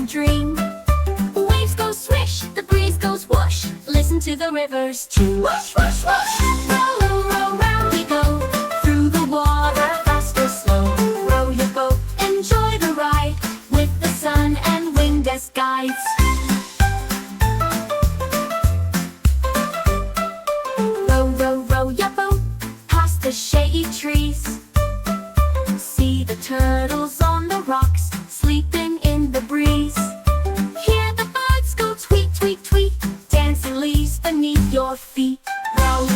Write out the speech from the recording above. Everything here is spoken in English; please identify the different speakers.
Speaker 1: and dream. Waves go swish, the breeze goes whoosh. Listen to the rivers too. Whoosh, whoosh, whoosh. Row, row, round we go. Through the water, fast or slow. Row your boat, enjoy the ride. With the sun and wind as guides. Row, row, row your boat past the shady trees. See the turtles on the rocks, sleeping in the breeze. Hear the birds go tweet, tweet, tweet, dancing leaves beneath your feet. Row,